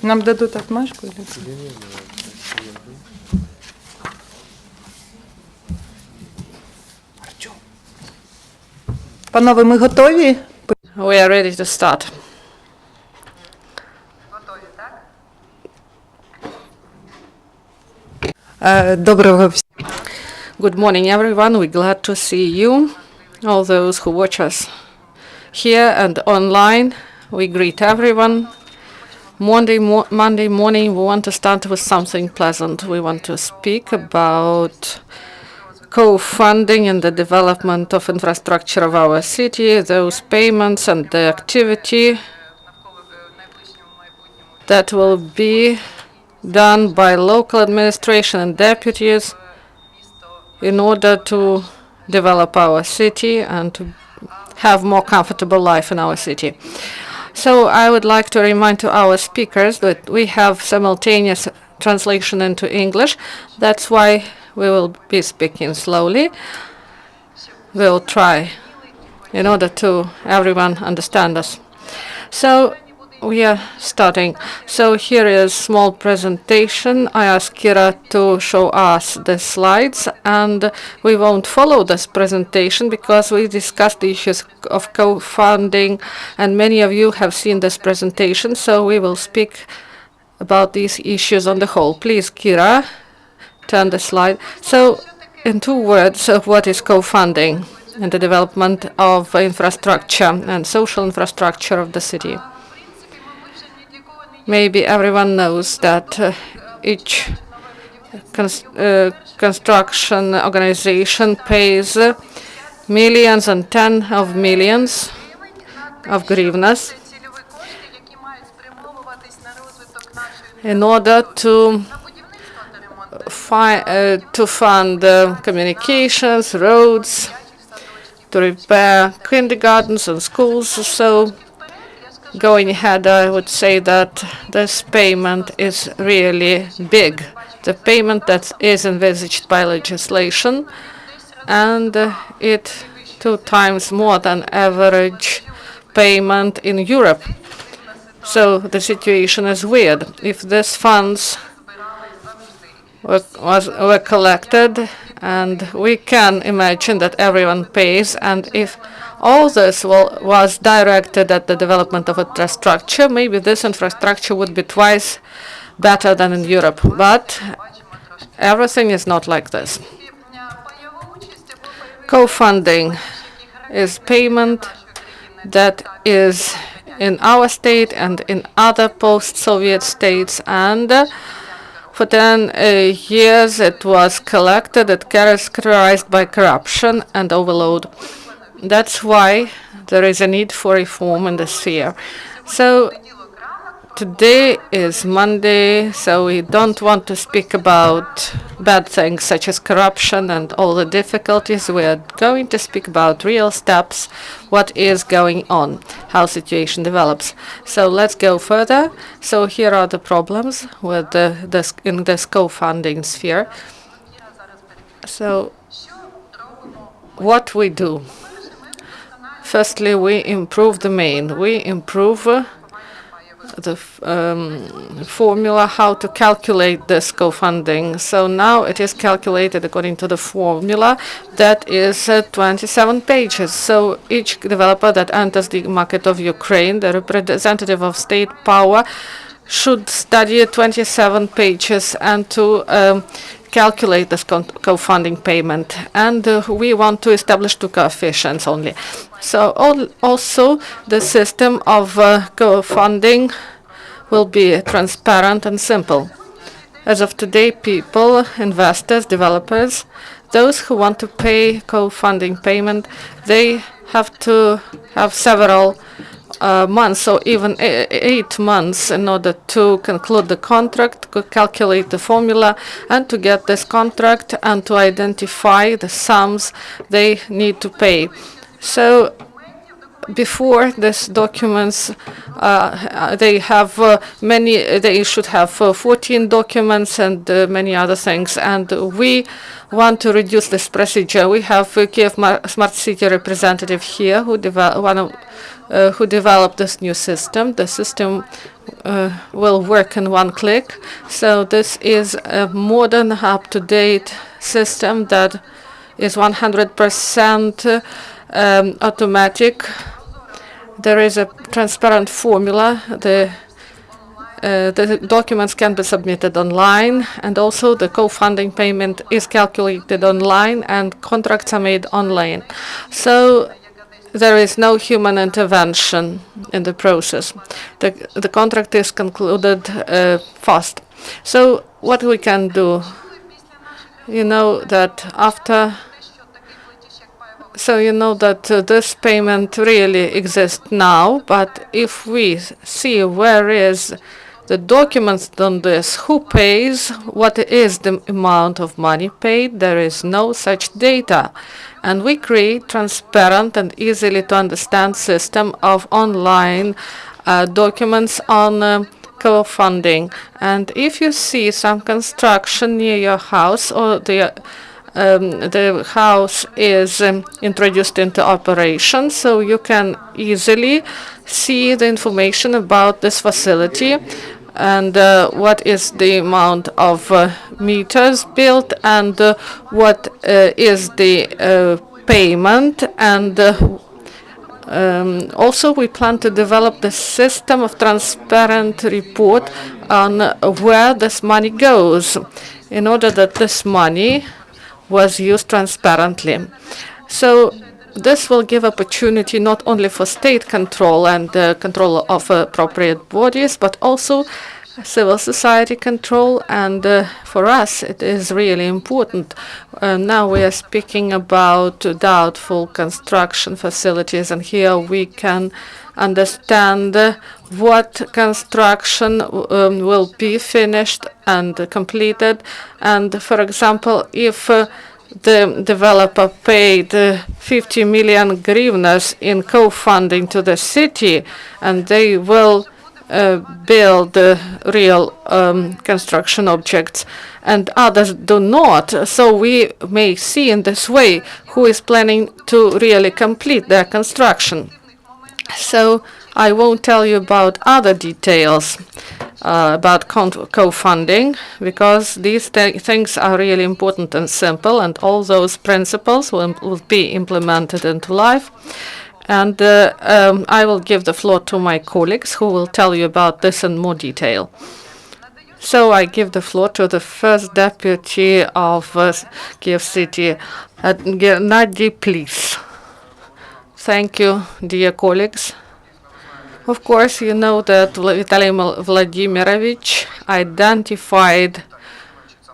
Нам дадут отмашку или? Панове, ми готові? We are ready to start. Доброго всім. Good morning, everyone. We're glad to see you, all those who watch us here and online. We greet everyone. Monday morning, we want to start with something pleasant. We want to speak about co-funding and the development of infrastructure of our city, those payments and the activity that will be done by local administration and deputies in order to develop our city and to have more comfortable life in our city. So I would like to remind to our speakers that we have simultaneous translation into English. That's why we will be speaking slowly. We'll try in order to everyone understand us. So we are starting. So here is small presentation. I ask Kira to show us the slides, and we won't follow this presentation because we discussed the issues of co-funding, and many of you have seen this presentation, so we will speak about these issues on the whole. Please, Kira, turn the slide. So in 2 words, what is co-funding and the development of infrastructure and social infrastructure of the city? Maybe everyone knows that each construction organization pays millions and tens of millions of hryvnias in order to fund communications, roads, to repair kindergartens and schools. So going ahead, I would say that this payment is really big. The payment that is envisaged by legislation, and it 2 times more than average payment in Europe. So the situation is weird. If these funds were collected, and we can imagine that everyone pays, and if all this was directed at the development of infrastructure, maybe this infrastructure would be twice better than in Europe. But everything is not like this. Co-funding is payment that is in our state and in other post-Soviet states, and for 10 years it was collected, it characterized by corruption and overload. That's why there is a need for reform in this sphere. So today is Monday, so we don't want to speak about bad things such as corruption and all the difficulties. We are going to speak about real steps, what is going on, how situation develops. So let's go further. So here are the problems with in this co-funding sphere. So what we do? Firstly, we improve the main. We improve the formula how to calculate this co-funding. So now it is calculated according to the formula that is 27 pages. So each developer that enters the market of Ukraine, the representative of state power, should study 27 pages and to calculate this co-funding payment. And we want to establish 2 coefficients only. So also the system of co-funding will be transparent and simple. As of today, people, investors, developers, those who want to pay co-funding payment, they have to have several months, or even 8 months, in order to conclude the contract, to calculate the formula, and to get this contract, and to identify the sums they need to pay. So before these documents, they have they should have 14 documents and many other things, and we want to reduce this procedure. We have Kyiv Smart City representative here, who developed this new system. The system will work in one click. So this is a modern, up-to-date system that is 100% automatic. There is a transparent formula. The documents can be submitted online, and also the co-funding payment is calculated online, and contracts are made online. So there is no human intervention in the process. The contract is concluded fast. So what we can do, you know that after, so you know that this payment really exists now, but if we see where is the documents on this, who pays, what is the amount of money paid, there is no such data. And we create transparent and easily to understand system of online documents on co-funding. And if you see some construction near your house, or the house is introduced into operation, so you can easily see the information about this facility and what is the amount of meters built, and what is the payment. And also we plan to develop the system of transparent report on where this money goes, in order that this money was used transparently. So this will give opportunity not only for state control and control of appropriate bodies, but also civil society control. And for us, it is really important. Now we are speaking about doubtful construction facilities, and here we can understand what construction will be finished and completed. And for example, if the developer paid 50 million hryvnias in co-funding to the city, and they will build real construction objects, and others do not. So we may see in this way who is planning to really complete their construction. So I won't tell you about other details about co-funding, because these things are really important and simple, and all those principles will be implemented into life. And I will give the floor to my colleagues who will tell you about this in more detail. So I give the floor to the first deputy of Kyiv City, Gennady Plis. Thank you, dear colleagues. Of course, you know that Vitaliy Vladimirovich identified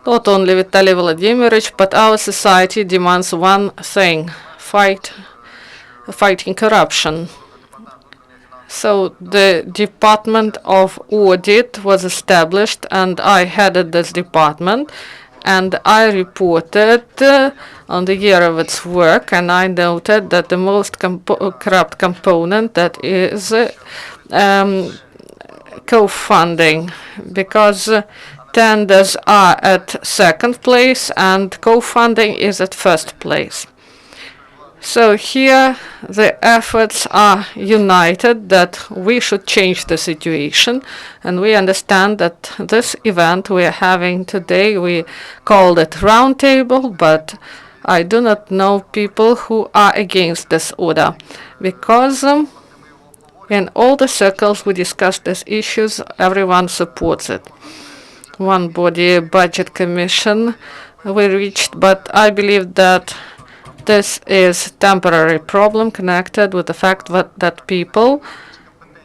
not only Vitaliy Vladimirovich, but our society demands one thing: fighting corruption. So the Department of Audit was established, and I headed this department, and I reported on the year of its work, and I noted that the most corrupt component, that is co-funding, because tenders are at second place and co-funding is at first place. So here the efforts are united that we should change the situation, and we understand that this event we are having today, we called it roundtable, but I do not know people who are against this order, because in all the circles we discussed these issues, everyone supports it. One body budget commission we reached, but I believe that this is temporary problem connected with the fact that people,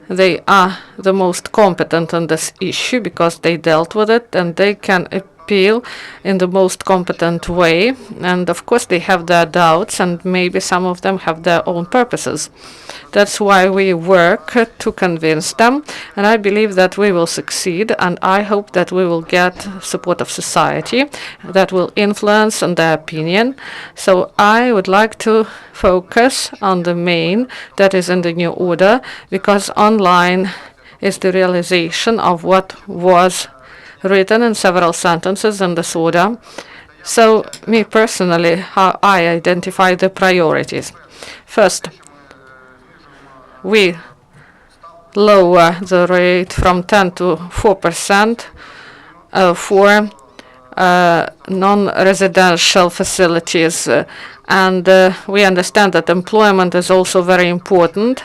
they are the most competent on this issue because they dealt with it, and they can appeal in the most competent way. And of course they have their doubts, and maybe some of them have their own purposes. That's why we work to convince them, and I believe that we will succeed, and I hope that we will get support of society that will influence on their opinion. So I would like to focus on the main that is in the new order, because online is the realization of what was written in several sentences in this order. So me personally, how I identify the priorities. First, we lower the rate from 10 to 4% for non-residential facilities. And we understand that employment is also very important,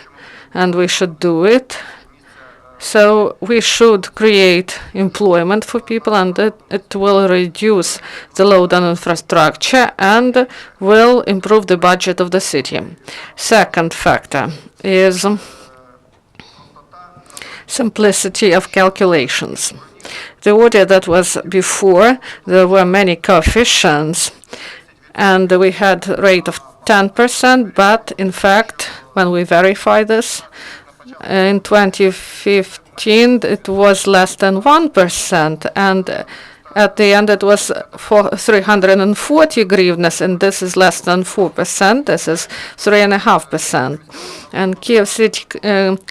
and we should do it. So we should create employment for people, and it will reduce the load on infrastructure and will improve the budget of the city. Second factor is simplicity of calculations. The order that was before, there were many coefficients, and we had a rate of 10%, but in fact, when we verify this, in 2015, it was less than 1%, and at the end it was for 340 hryvnias, and this is less than 4%. This is 3.5%. And Kyiv City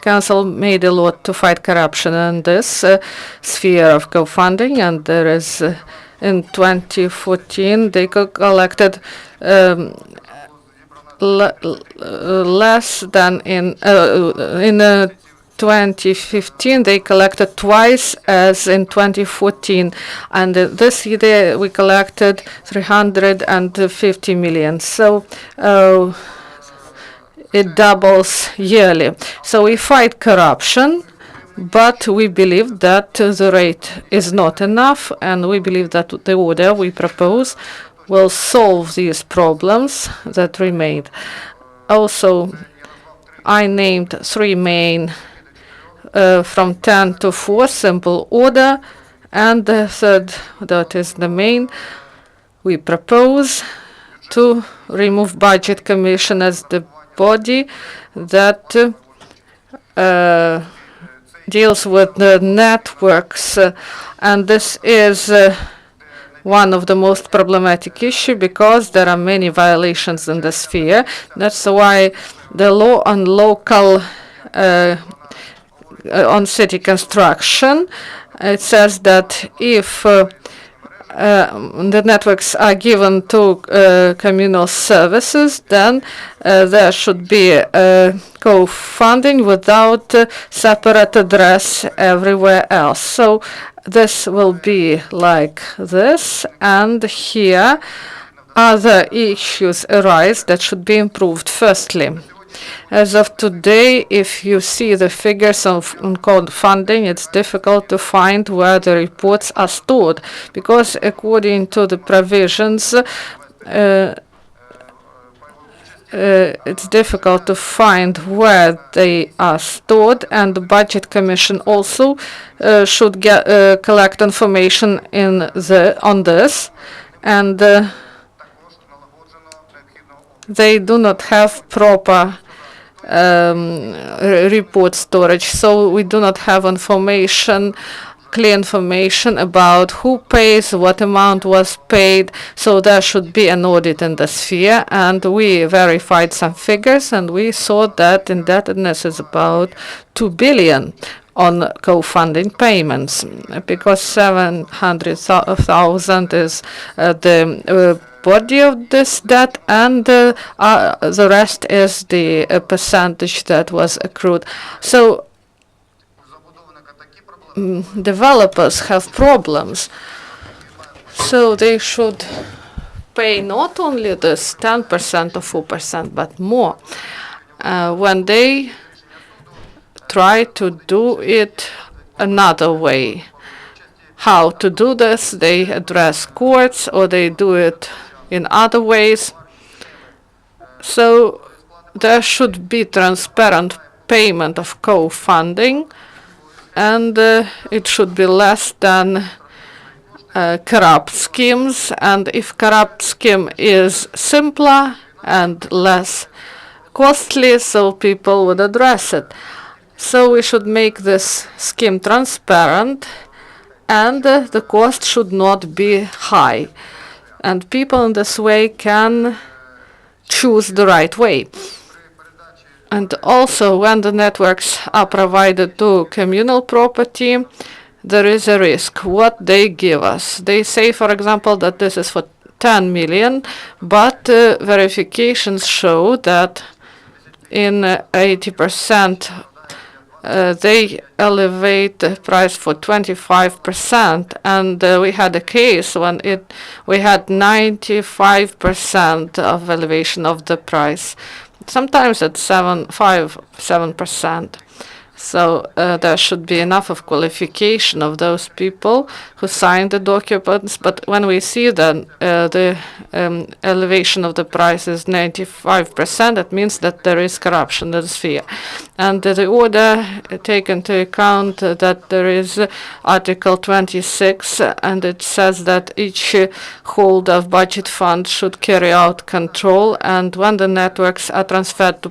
Council made a lot to fight corruption in this sphere of co-funding, and there is in 2014 they collected less than in 2015 they collected twice as in 2014, and this year we collected 350 million. So it doubles yearly. So we fight corruption, but we believe that the rate is not enough, and we believe that the order we propose will solve these problems that remain. Also, I named three main from 10 to 4 simple order, and the third, that is the main, we propose to remove Budget Commission as the body that deals with the networks, and this is one of the most problematic issues because there are many violations in the sphere. That's why the law on local on city construction, it says that if the networks are given to communal services, then there should be co-funding without separate address everywhere else. So this will be like this, and here other issues arise that should be improved. Firstly, as of today, if you see the figures of funding, it's difficult to find where the reports are stored, because according to the provisions, it's difficult to find where they are stored, and the Budget Commission also should collect information on this, and they do not have proper report storage, so we do not have information, clear information about who pays, what amount was paid. So there should be an audit in the sphere, and we verified some figures, and we saw that indebtedness is about 2 billion on co-funding payments, because 700,000 is the body of this debt, and the rest is the percentage that was accrued. So developers have problems, so they should pay not only this 10% or 4%, but more when they try to do it another way. How to do this? They address courts, or they do it in other ways. So there should be transparent payment of co-funding, and it should be less than corrupt schemes. And if corrupt scheme is simpler and less costly, so people would address it. So we should make this scheme transparent, and the cost should not be high. And people in this way can choose the right way. And also, when the networks are provided to communal property, there is a risk. What they give us. They say, for example, that this is for 10 million, but verifications show that in 80%. They elevate the price for 25%, and we had a case when we had 95% of elevation of the price, sometimes at 7%. So there should be enough of qualification of those people who signed the documents. But when we see that the elevation of the price is 95%, that means that there is corruption in the sphere. And the order take into account that there is Article 26, and it says that each holder of budget fund should carry out control. And when the networks are transferred to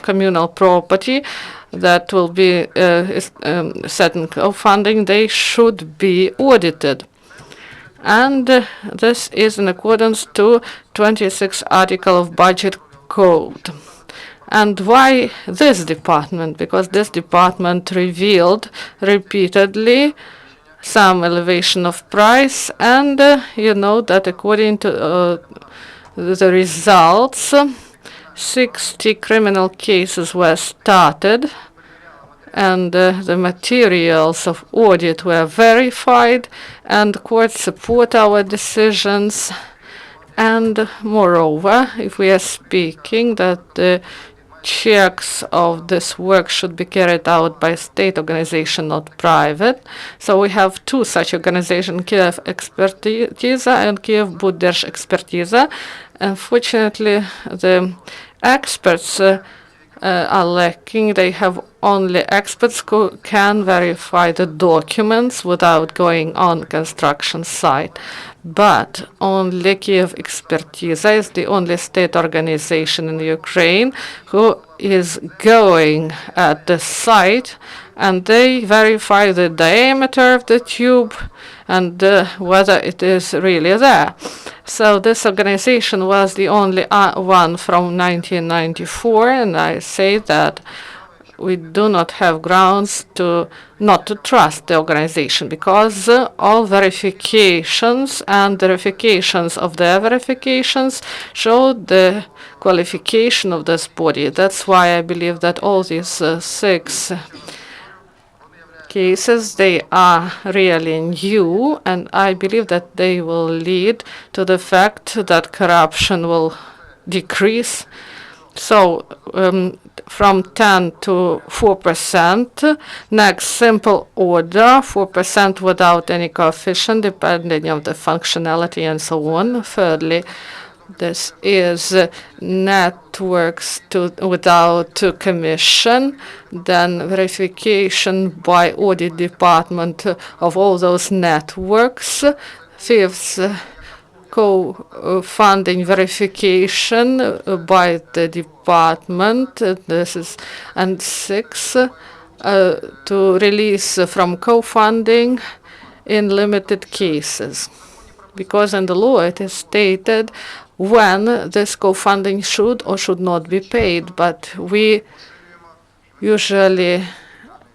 communal property, that will be certain co-funding, they should be audited. And this is in accordance to 26th article of budget code. And why this department? Because this department revealed repeatedly some elevation of price, and you know that according to the results, 60 criminal cases were started, and the materials of audit were verified, and courts support our decisions. And moreover, if we are speaking that the checks of this work should be carried out by state organization, not private. So we have two such organizations, Kyiv Expertise and Kyiv Budersh Expertise. Unfortunately, the experts are lacking. They have only experts who can verify the documents without going on construction site. But only Kyiv Expertise is the only state organization in Ukraine who is going at the site, and they verify the diameter of the tube and whether it is really there. So this organization was the only one from 1994, and I say that we do not have grounds not to trust the organization, because all verifications and the verifications of their verifications show the qualification of this body. That's why I believe that all these 6 cases, they are really new, and I believe that they will lead to the fact that corruption will decrease. So from 10 to 4%. Next, simple order, 4% without any coefficient, depending on the functionality and so on. Thirdly, this is networks without commission, then verification by audit department of all those networks. Fifth, co-funding verification by the department. This is, and 6, to release from co-funding in limited cases, because in the law it is stated when this co-funding should or should not be paid, but we usually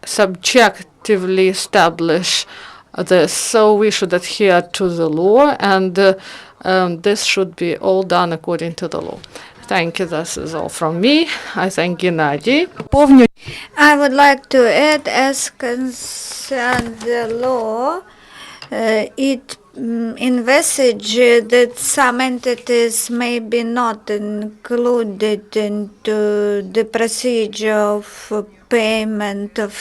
subjectively establish this, so we should adhere to the law, and this should be all done according to the law. Thank you. This is all from me. I thank Gennady. I would like to add, as concerns the law, it envisage that some entities may be not included into the procedure of payment of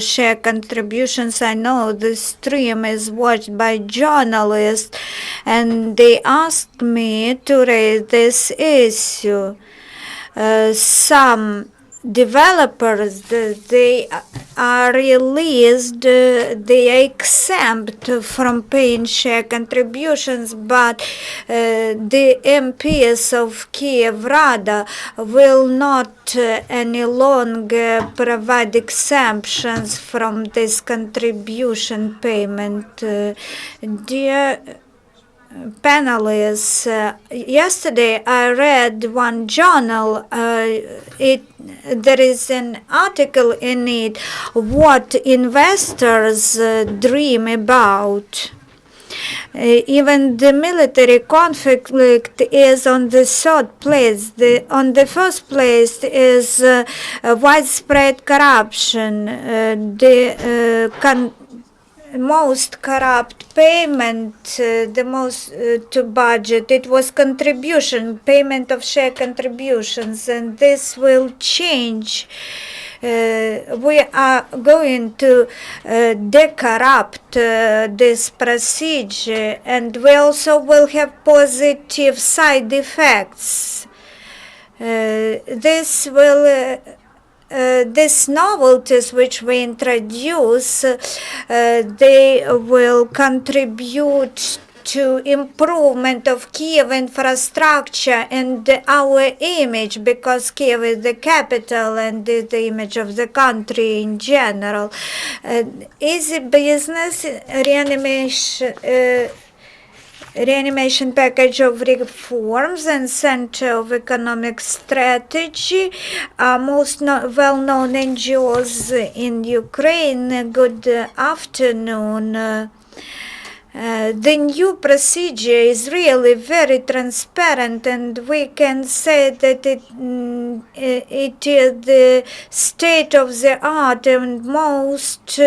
share contributions. I know the stream is watched by journalists, and they asked me to raise this issue. Some developers, they are released, they are exempt from paying share contributions, but the MPs of Kyivrada will not any longer provide exemptions from this contribution payment. Dear panelists, yesterday I read one journal. There is an article in it what investors dream about. Even the military conflict is on the third place. On the first place is widespread corruption. The most corrupt payment, the most to budget, it was contribution, payment of share contributions, and this will change. We are going to decorrupt this procedure, and we also will have positive side effects. These novelties which we introduce, they will contribute to improvement of Kyiv infrastructure and our image, because Kyiv is the capital and is the image of the country in general. EasyBusiness reanimation package of reforms and center of economic strategy are most well-known NGOs in Ukraine. Good afternoon. The new procedure is really very transparent, and we can say that it is the state of the art and most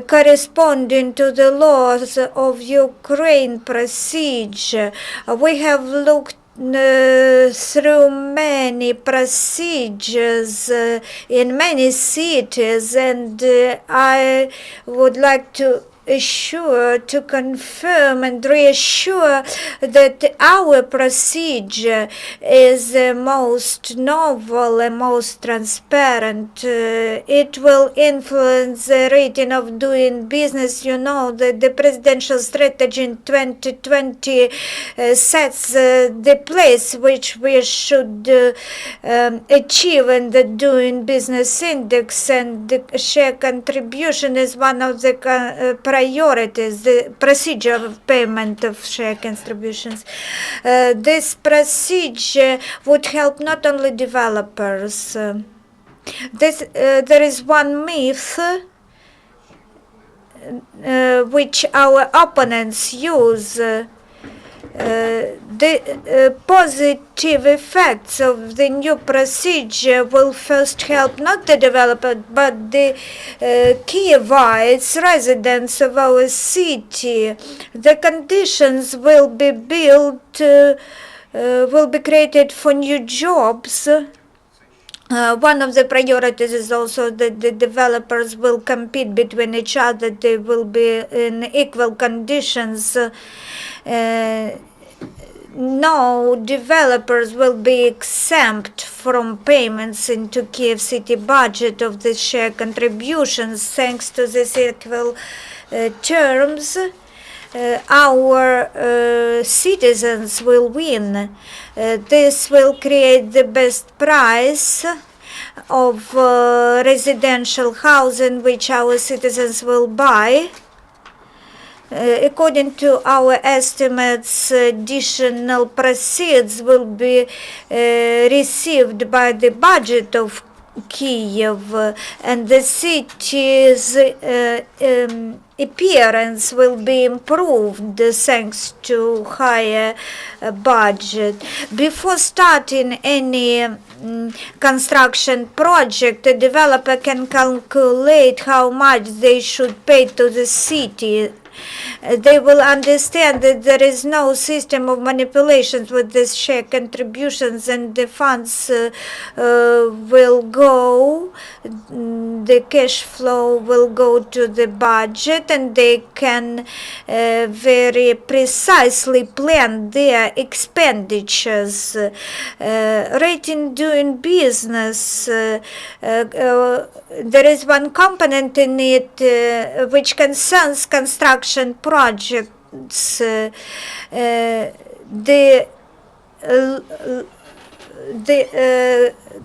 corresponding to the laws of Ukraine procedure. We have looked through many procedures in many cities, and I would like to confirm and reassure that our procedure is the most novel and most transparent. It will influence the rating of doing business. You know that the presidential strategy in 2020 sets the place which we should achieve in the doing business index, and the share contribution is one of the priorities, the procedure of payment of share contributions. This procedure would help not only developers. There is one myth which our opponents use. The positive effects of the new procedure will first help not the developer but the Kyivites, residents of our city. The conditions will be built, will be created for new jobs. One of the priorities is also that the developers will compete between each other. They will be in equal conditions. No developers will be exempt from payments into Kyiv city budget of the share contributions. Thanks to these equal terms, our citizens will win. This will create the best price of residential housing which our citizens will buy. According to our estimates, additional proceeds will be received by the budget of Kyiv, and the city's appearance will be improved thanks to higher budget. Before starting any construction project, a developer can calculate how much they should pay to the city. They will understand that there is no system of manipulations with these share contributions, and the funds will go, the cash flow will go to the budget, and they can very precisely plan their expenditures. Rating doing business, there is one component in it which concerns construction projects. The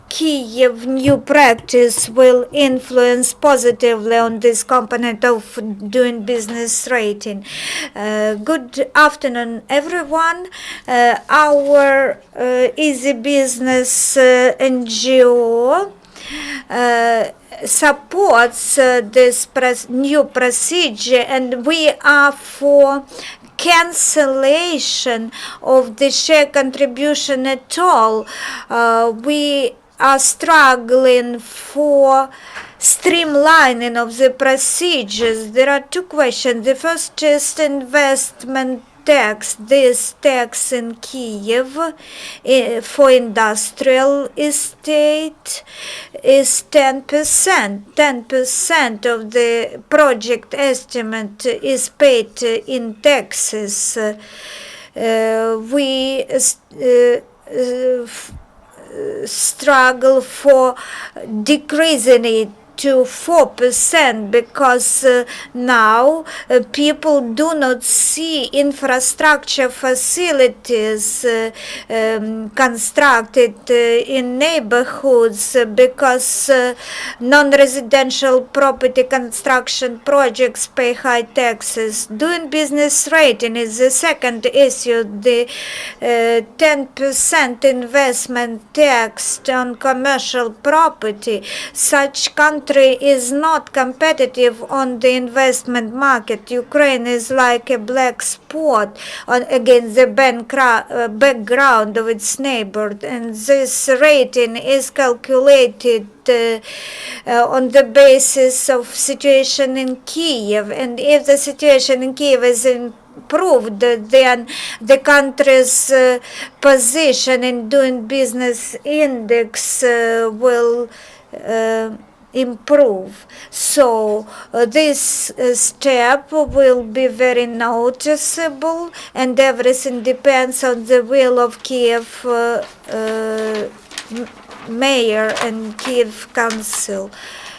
Kyiv new practice will influence positively on this component of doing business rating. Good afternoon, everyone. Our EasyBusiness NGO supports this new procedure, and we are for cancellation of the share contribution at all. We are struggling for streamlining of the procedures. There are two questions. The first is investment tax. This tax in Kyiv for industrial estate is 10%. 10% of the project estimate is paid in taxes. We struggle for decreasing it to 4% because now people do not see infrastructure facilities constructed in neighborhoods because non-residential property construction projects pay high taxes. Doing business rating is the second issue. The 10% investment tax on commercial property. Such country is not competitive on the investment market. Ukraine is like a black spot against the background of its neighbor, and this rating is calculated on the basis of situation in Kyiv. And if the situation in Kyiv is improved, then the country's position in doing business index will improve. So this step will be very noticeable, and everything depends on the will of Kyiv mayor and Kyiv council.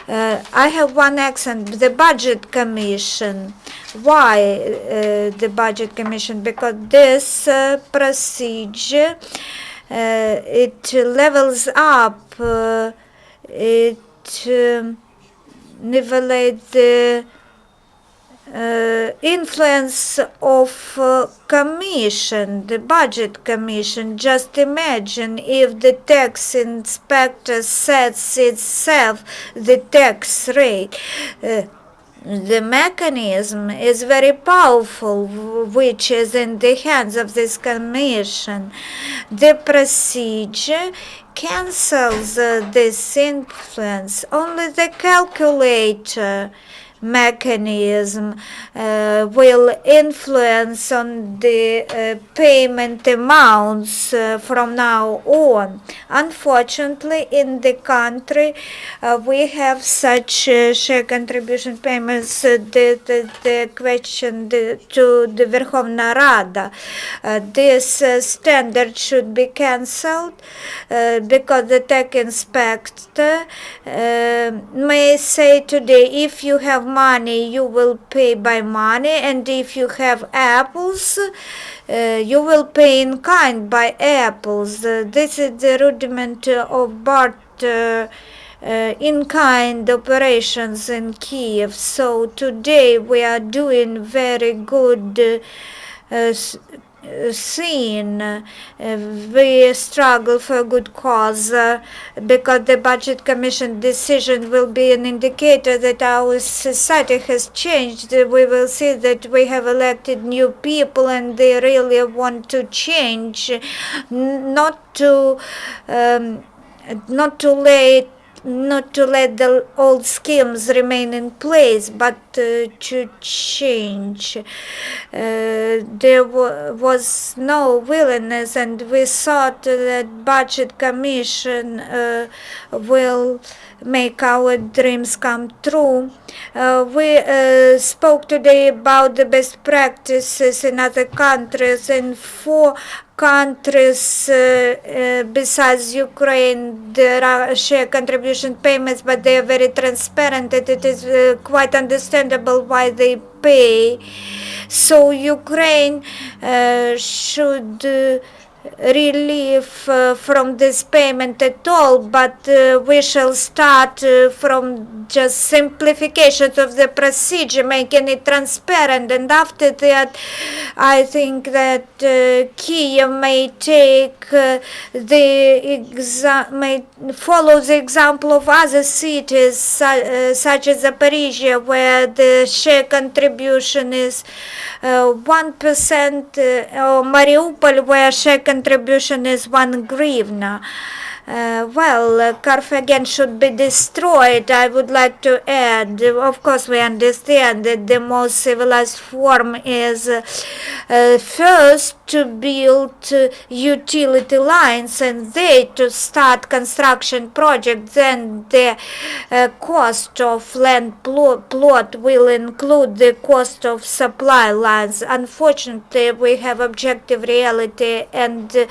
I have one accent, the budget commission. Why the budget commission? Because this procedure it levels up, it nivellate the influence of commission, the budget commission. Just imagine if the tax inspector sets itself the tax rate. The mechanism is very powerful, which is in the hands of this commission. The procedure cancels this influence. Only the calculator mechanism will influence on the payment amounts from now on. Unfortunately, in the country, we have such share contribution payments. The question to the Verkhovna Rada, this standard should be cancelled because the tax inspector may say today, if you have money, you will pay by money, and if you have apples, you will pay in kind by apples. This is the rudiment of barter in kind operations in Kyiv. So today we are doing very good scene. We struggle for a good cause because the budget commission decision will be an indicator that our society has changed. We will see that we have elected new people and they really want to change, not to let the old schemes remain in place, but to change. There was no willingness, and we thought that budget commission will make our dreams come true. We spoke today about the best practices in other countries, and 4 countries besides Ukraine, there are share contribution payments, but they are very transparent, and it is quite understandable why they pay. So Ukraine should relief from this payment at all, but we shall start from just simplification of the procedure, making it transparent, and after that I think that Kyiv may take may follow the example of other cities such as Zaporizhia, where the share contribution is 1%, or Mariupol, where share contribution is 1 hryvnia. Carthage should be destroyed. I would like to add, of course, we understand that the most civilized form is first to build utility lines and they to start construction projects. Then the cost of land plot will include the cost of supply lines. Unfortunately, we have objective reality and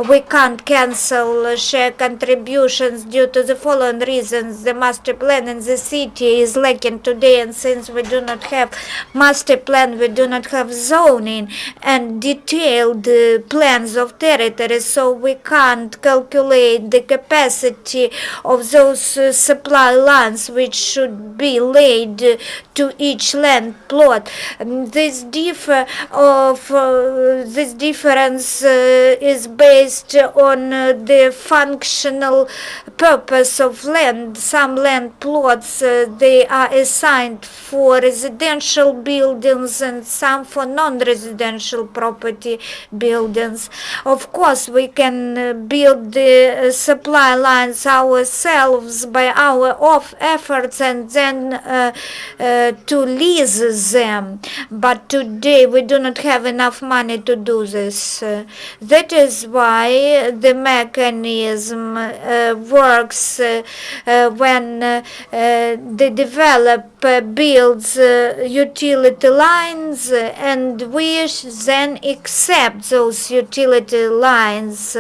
we can't cancel share contributions due to the following reasons. The master plan in the city is lacking today, and since we do not have master plan, we do not have zoning and detailed plans of territories, so we can't calculate the capacity of those supply lines which should be laid to each land plot. This difference is based on the functional purpose of land. Some land plots they are assigned for residential buildings and some for non-residential property buildings. Of course, we can build the supply lines ourselves by our efforts and then to lease them, but today we do not have enough money to do this. That is why the mechanism works when the developer builds utility lines and we then accept those utility lines.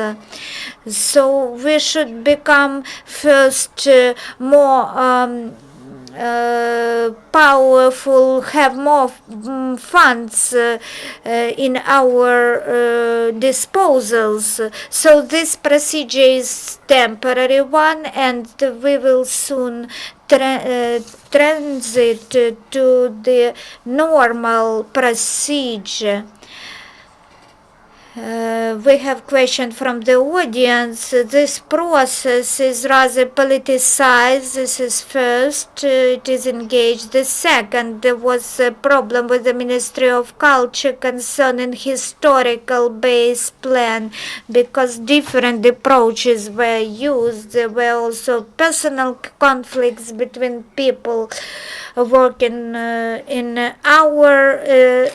So we should become first more powerful, have more funds in our disposals. So this procedure is temporary one, and we will soon transit to the normal procedure. We have question from the audience. This process is rather politicized. This is first, it is engaged. The second, there was a problem with the Ministry of Culture concerning historical base plan because different approaches were used. There were also personal conflicts between people working in our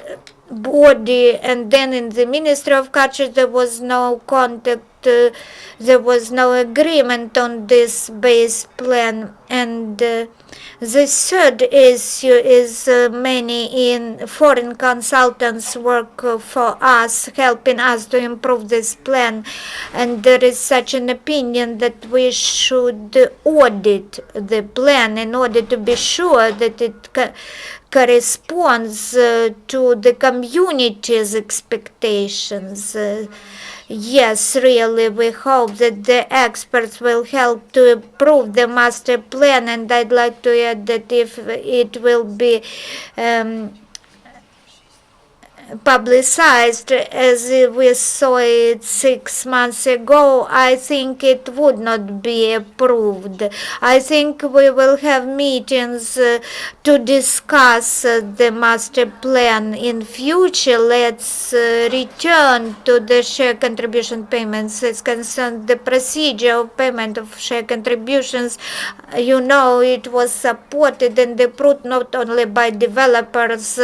body, and then in the Ministry of Culture there was no contact, there was no agreement on this base plan. And the third issue is many in foreign consultants work for us, helping us to improve this plan, and there is such an opinion that we should audit the plan in order to be sure that it corresponds to the community's expectations. Yes, really, we hope that the experts will help to approve the master plan, and I'd like to add that if it will be publicized as we saw it 6 months ago, I think it would not be approved. I think we will have meetings to discuss the master plan in future. Let's return to the share contribution payments. It's concerned the procedure of payment of share contributions. You know, it was supported and approved not only by developers.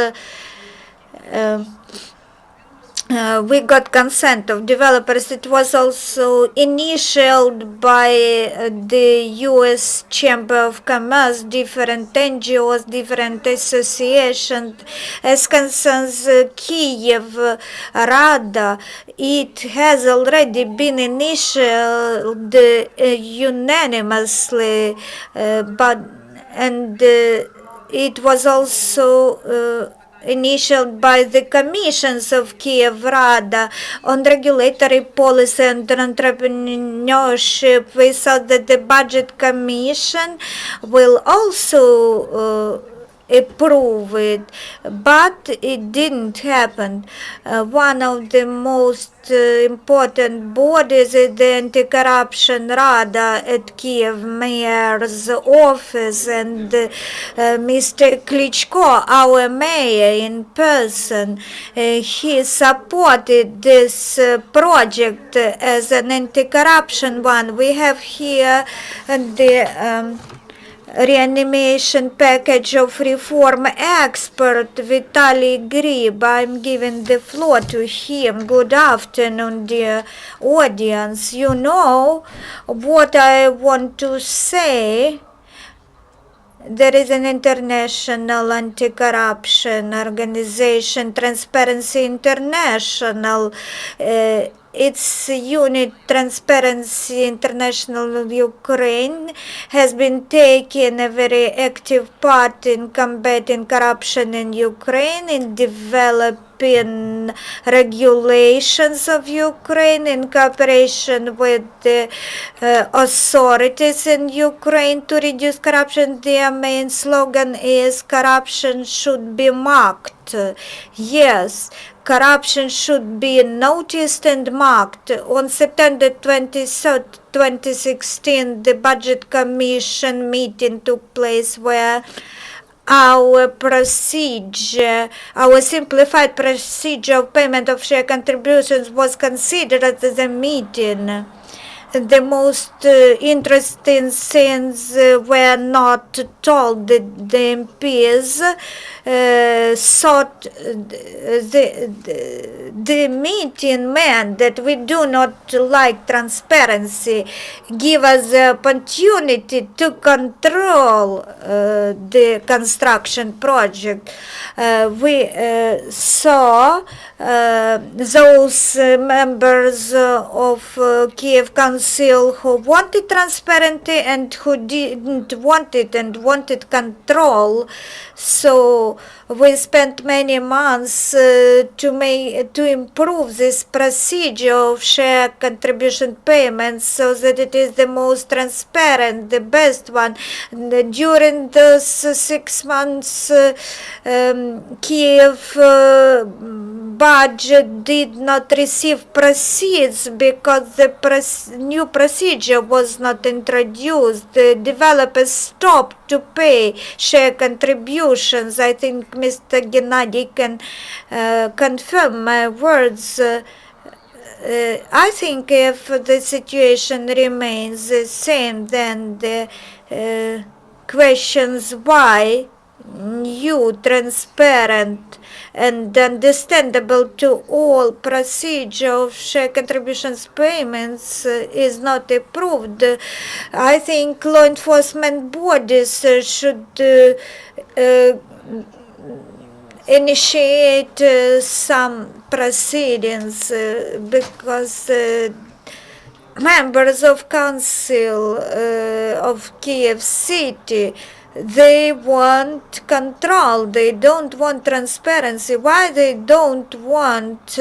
We got consent of developers. It was also initiated by the U.S. Chamber of Commerce, different NGOs, different associations. As concerns Kyivrada, it has already been initiated unanimously, it was also initiated by the commissions of Kyivrada on regulatory policy and entrepreneurship. We thought that the budget commission will also approve it, but it didn't happen. One of the most important bodies is the Anti-corruption Rada at Kyiv mayor's office, and Mr. Klitschko, our mayor in person, he supported this project as an anti-corruption one. We have here the reanimation package of reform expert Vitaliy Gryb. I'm giving the floor to him. Good afternoon, dear audience. You know what I want to say. There is an international anti-corruption organization, Transparency International. Its unit, Transparency International Ukraine, has been taking a very active part in combating corruption in Ukraine, in developing regulations of Ukraine in cooperation with the authorities in Ukraine to reduce corruption. Their main slogan is "Corruption should be marked." Yes, corruption should be noticed and marked. On September 23rd, 2016, the Budget Commission meeting took place where our procedure, our simplified procedure of payment of share contributions was considered at the meeting. The most interesting things were not told. The MPs thought the meeting meant that we do not like transparency, give us the opportunity to control the construction project. We saw those members of Kyiv Council who wanted transparency and who didn't want it and wanted control. So we spent many months to improve this procedure of share contribution payments so that it is the most transparent, the best one. During those 6 months, Kyiv budget did not receive proceeds because the new procedure was not introduced. The developers stopped to pay share contributions. I think Mr. Gennady can confirm my words. I think if the situation remains the same, then the questions why new, transparent, and understandable to all procedure of share contributions payments is not approved. I think law enforcement bodies should initiate some proceedings because members of council of Kyiv city, they want control, they don't want transparency. Why they don't want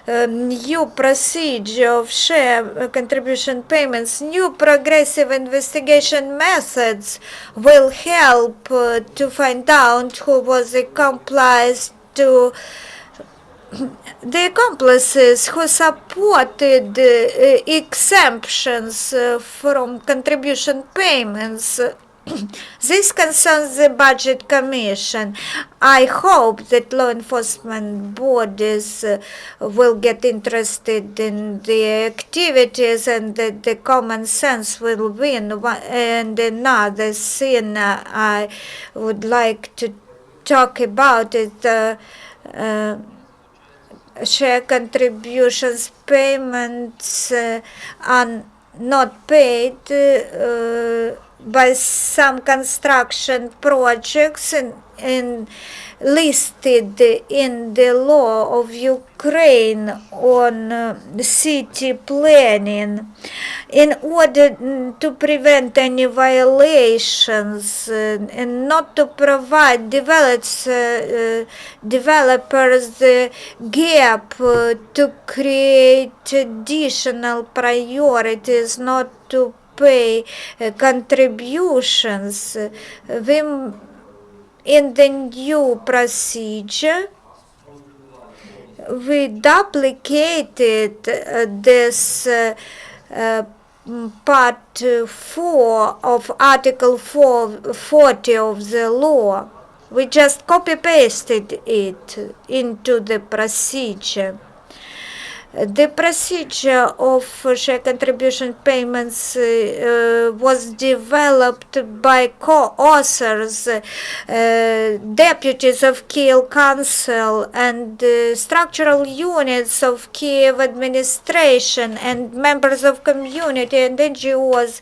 new procedure of share contribution payments? New progressive investigation methods will help to find out who was accomplice to the accomplices who supported exemptions from contribution payments. This concerns the Budget Commission. I hope that law enforcement bodies will get interested in the activities and that the common sense will win. And another thing I would like to talk about is share contributions payments are not paid by some construction projects listed in the law of Ukraine on city planning in order to prevent any violations and not to provide developers the gap to create additional priorities, not to pay contributions. In the new procedure, we duplicated this part 4 of Article 40 of the law. We just copy-pasted it into the procedure. The procedure of share contribution payments was developed by co-authors, deputies of Kyiv Council and structural units of Kyiv administration, and members of community and NGOs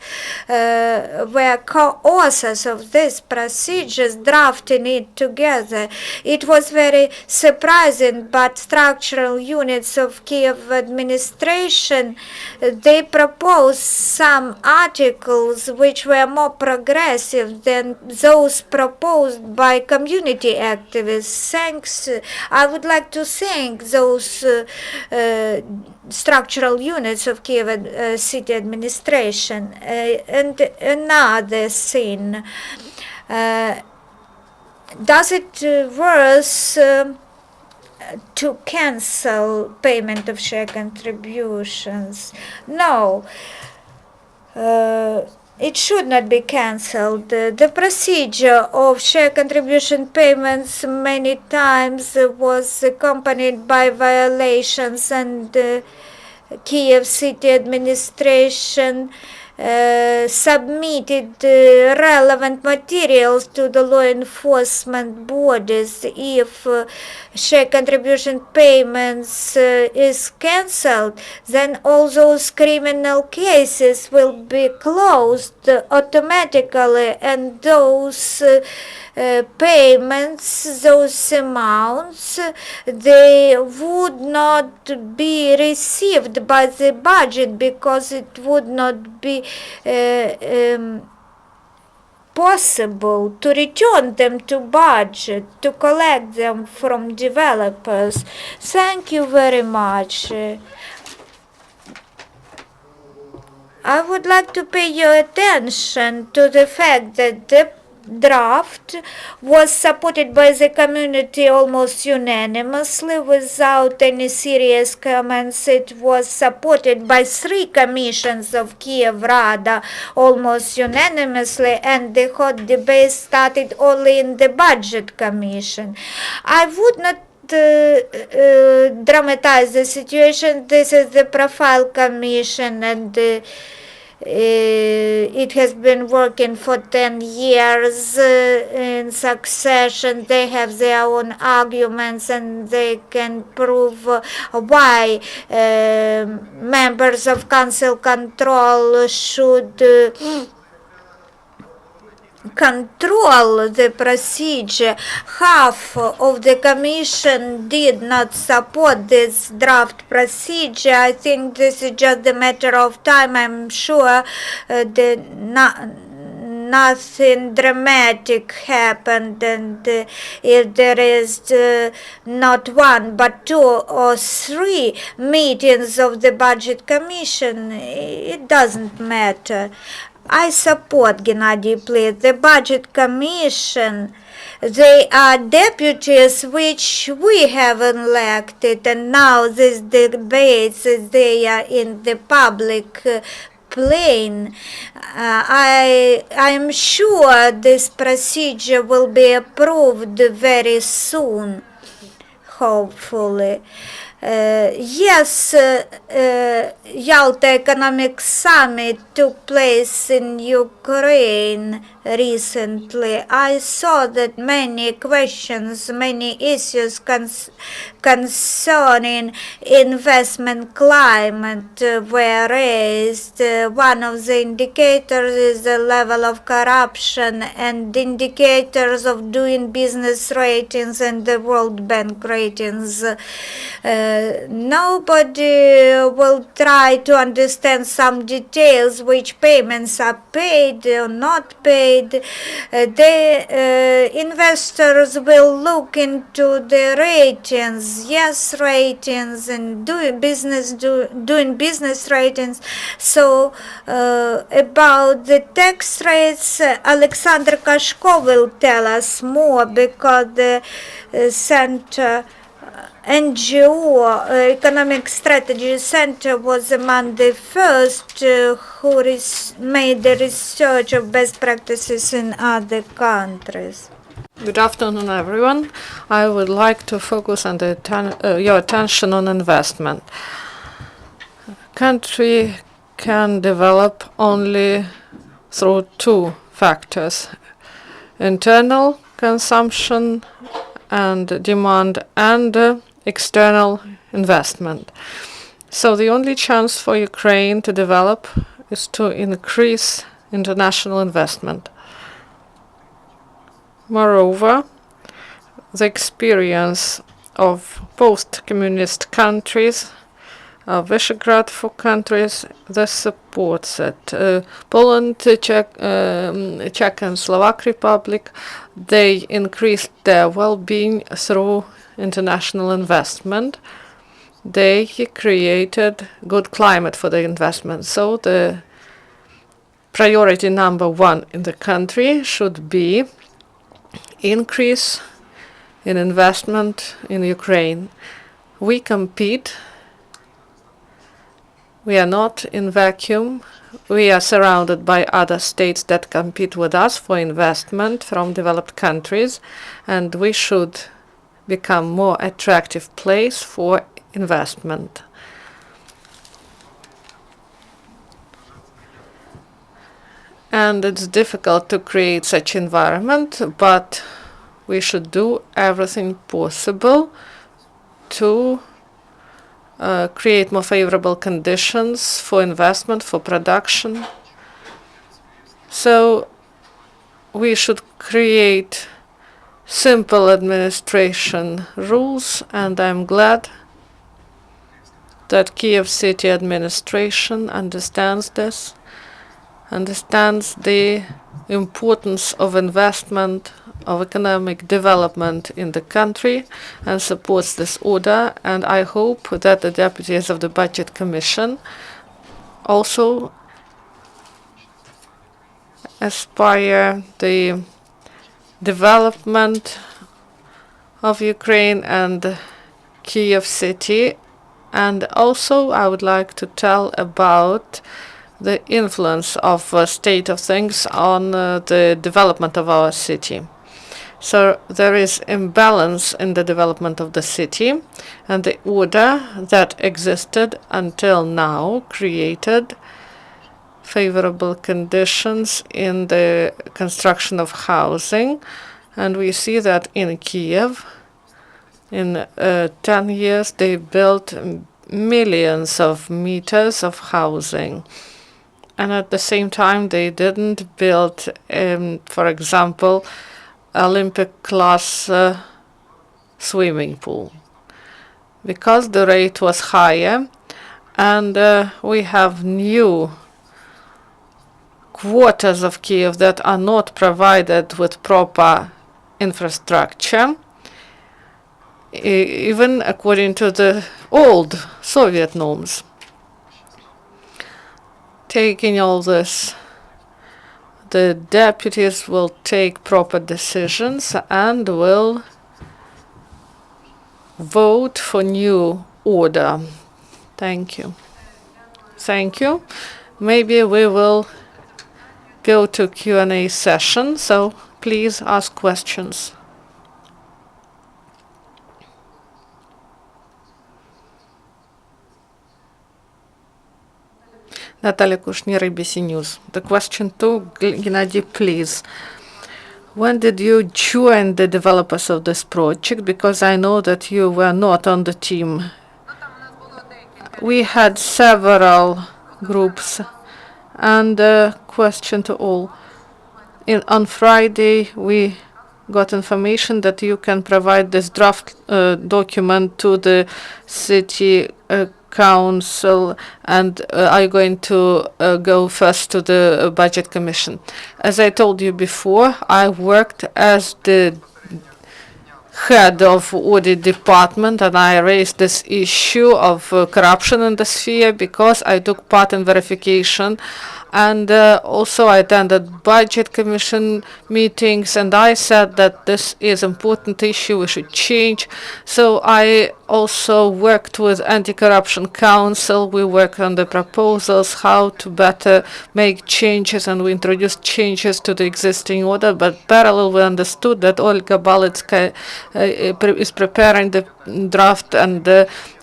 were co-authors of these procedures, drafting it together. It was very surprising, but structural units of Kyiv administration, they proposed some articles which were more progressive than those proposed by community activists. I would like to thank those structural units of Kyiv city administration. And another thing, does it worth to cancel payment of share contributions? No, it should not be cancelled. The procedure of share contribution payments many times was accompanied by violations, and Kyiv city administration submitted relevant materials to the law enforcement bodies. If share contribution payments is cancelled, then all those criminal cases will be closed automatically, and those payments, those amounts, they would not be received by the budget, because it would not be possible to return them to budget, to collect them from developers. Thank you very much. I would like to pay your attention to the fact that the draft was supported by the community almost unanimously without any serious comments. It was supported by 3 commissions of Kyivrada almost unanimously, and the hot debate started only in the budget commission. I would not dramatize the situation. This is the profile commission, and it has been working for 10 years in succession. They have their own arguments, and they can prove why members of council control should control the procedure. Half of the commission did not support this draft procedure. I think this is just a matter of time. I'm sure that nothing dramatic happened, and if there is not 1 but 2 or 3 meetings of the budget commission, it doesn't matter. I support Gennady Plis. The budget commission, they are deputies which we have elected, and now these debates, they are in the public plane. I am sure this procedure will be approved very soon, hopefully. Yes, Yalta Economic Summit took place in Ukraine recently. I saw that many questions, many issues concerning investment climate were raised. One of the indicators is the level of corruption and indicators of doing business ratings and the World Bank ratings. Nobody will try to understand some details, which payments are paid or not paid. The investors will look into the ratings, yes ratings, and doing business ratings. So about the tax rates, Oleksandr Kashko will tell us more, because the center NGO Economic Strategy Center was among the first who made the research of best practices in other countries. Good afternoon, everyone. I would like to focus on your attention on investment. Country can develop only through two factors: internal consumption and demand, and external investment. So the only chance for Ukraine to develop is to increase international investment. Moreover, the experience of post-communist countries, Visegrad 4 countries, this supports it. Poland, Czech and Slovak Republic, they increased their well-being through international investment. They created good climate for the investment. So the priority number one in the country should be increase in investment in Ukraine. We compete. We are not in vacuum. We are surrounded by other states that compete with us for investment from developed countries, and we should become more attractive place for investment. And it's difficult to create such environment, but we should do everything possible to create more favorable conditions for investment, for production. So we should create simple administration rules, and I'm glad that Kyiv city administration understands this, understands the importance of investment, of economic development in the country, and supports this order. And I hope that the deputies of the Budget Commission also aspire the development of Ukraine and Kyiv city. And also I would like to tell about the influence of state of things on the development of our city. So there is imbalance in the development of the city, and the order that existed until now created favorable conditions in the construction of housing. And we see that in Kyiv, in 10 years, they built millions of meters of housing. And at the same time, they didn't build, for example, Olympic class swimming pool, because the rate was higher, and we have new quarters of Kyiv that are not provided with proper infrastructure, even according to the old Soviet norms. Taking all this, the deputies will take proper decisions and will vote for new order. Thank you. Thank you. Maybe we will go to Q&A session, so please ask questions. Natalia Kushner, ABC News. The question to Gennady Plis. When did you join the developers of this project? Because I know that you were not on the team. We had several groups. And question to all. On Friday, we got information that you can provide this draft document to the city council, and are you going to go first to the budget commission? As I told you before, I worked as the head of audit department, and I raised this issue of corruption in the sphere because I took part in verification, and also I attended budget commission meetings, and I said that this is important issue, we should change. So I also worked with Anti-Corruption Council. We worked on the proposals, how to better make changes, and we introduced changes to the existing order, but parallel we understood that Olga Biletska is preparing the draft, and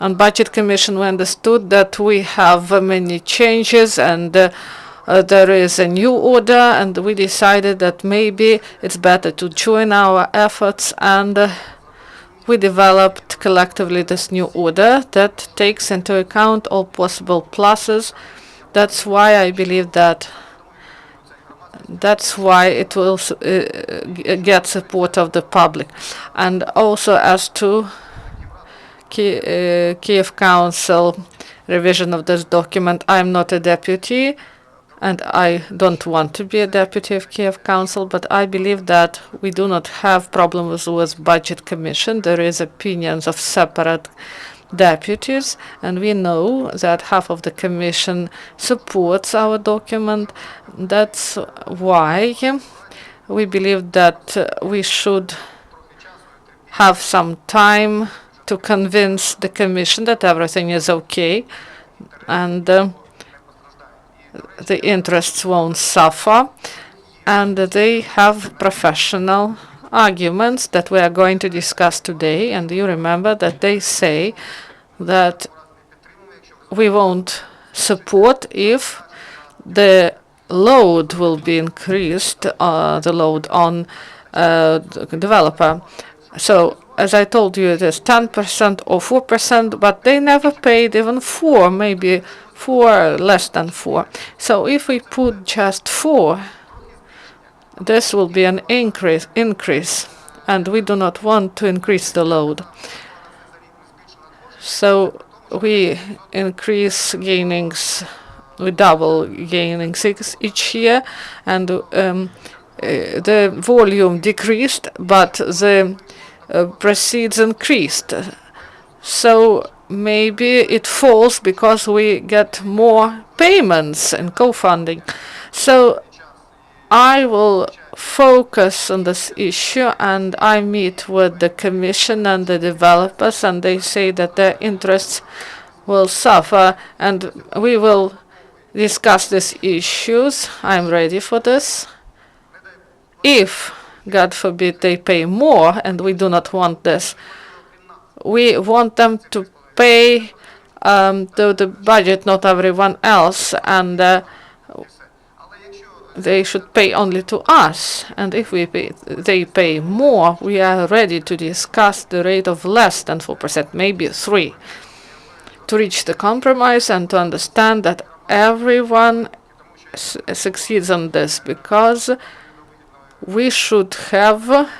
on budget commission we understood that we have many changes, and there is a new order, and we decided that maybe it's better to join our efforts, and we developed collectively this new order that takes into account all possible pluses. That's why I believe that that's why it will get support of the public. And also as to Kyiv Council revision of this document, I'm not a deputy, and I don't want to be a deputy of Kyiv Council, but I believe that we do not have problems with budget commission. There is opinions of separate deputies, and we know that half of the commission supports our document. That's why we believe that we should have some time to convince the commission that everything is okay, and the interests won't suffer, and they have professional arguments that we are going to discuss today. And you remember that they say that we won't support if the load will be increased, the load on the developer. So as I told you, it is 10% or 4%, but they never paid even 4, maybe 4, less than 4. So if we put just 4, this will be an increase, and we do not want to increase the load. So we increase gainings, we double gainings each year, and the volume decreased, but the proceeds increased. So maybe it falls because we get more payments and co-funding. So I will focus on this issue, and I meet with the commission and the developers, and they say that their interests will suffer, and we will discuss these issues. I'm ready for this. If, God forbid, they pay more, and we do not want this, we want them to pay to the budget, not everyone else, and they should pay only to us. And if they pay more, we are ready to discuss the rate of less than 4%, maybe 3%, to reach the compromise and to understand that everyone succeeds on this, because we should have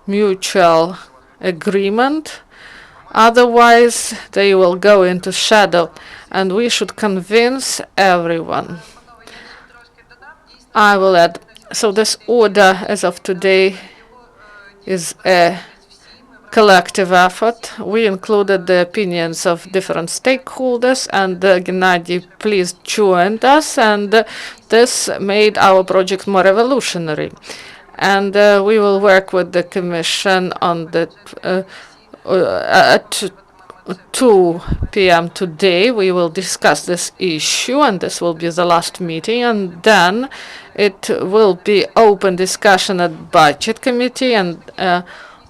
mutual agreement. Otherwise, they will go into shadow, and we should convince everyone. I will add, so this order as of today is a collective effort. We included the opinions of different stakeholders, and Gennady Plis joined us, and this made our project more revolutionary. And we will work with the Commission on the at 2 p.m. today. We will discuss this issue, and this will be the last meeting, and then it will be open discussion at Budget Committee, and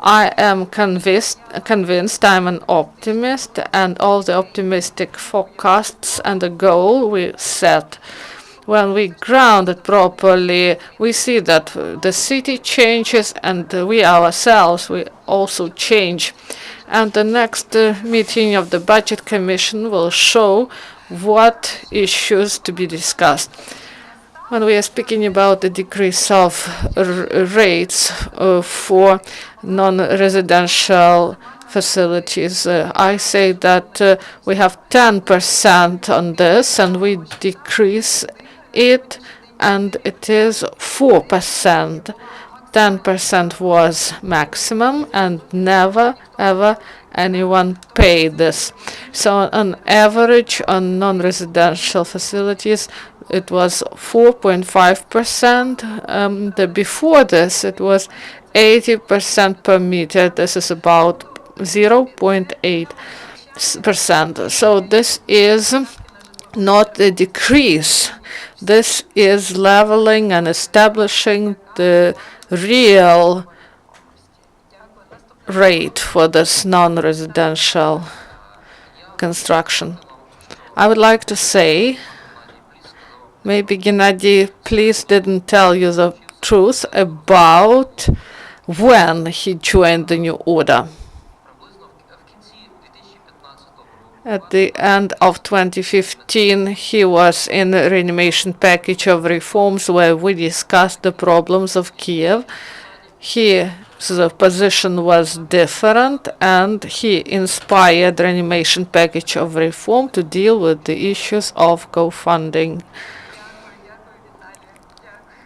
I am convinced I'm an optimist, and all the optimistic forecasts and the goal we set, when we ground it properly, we see that the city changes and we ourselves, we also change. And the next meeting of the Budget Commission will show what issues to be discussed. When we are speaking about the decrease of rates for non-residential facilities, I say that we have 10% on this, and we decrease it, and it is 4%. 10% was maximum, and never, ever anyone paid this. So on average, on non-residential facilities, it was 4.5%. Before this, it was 80% per meter. This is about 0.8%. So this is not a decrease. This is leveling and establishing the real rate for this non-residential construction. I would like to say, maybe Gennady Plis didn't tell you the truth about when he joined the new order. At the end of 2015, he was in the reanimation package of reforms where we discussed the problems of Kyiv. His position was different, and he inspired the reanimation package of reform to deal with the issues of co-funding.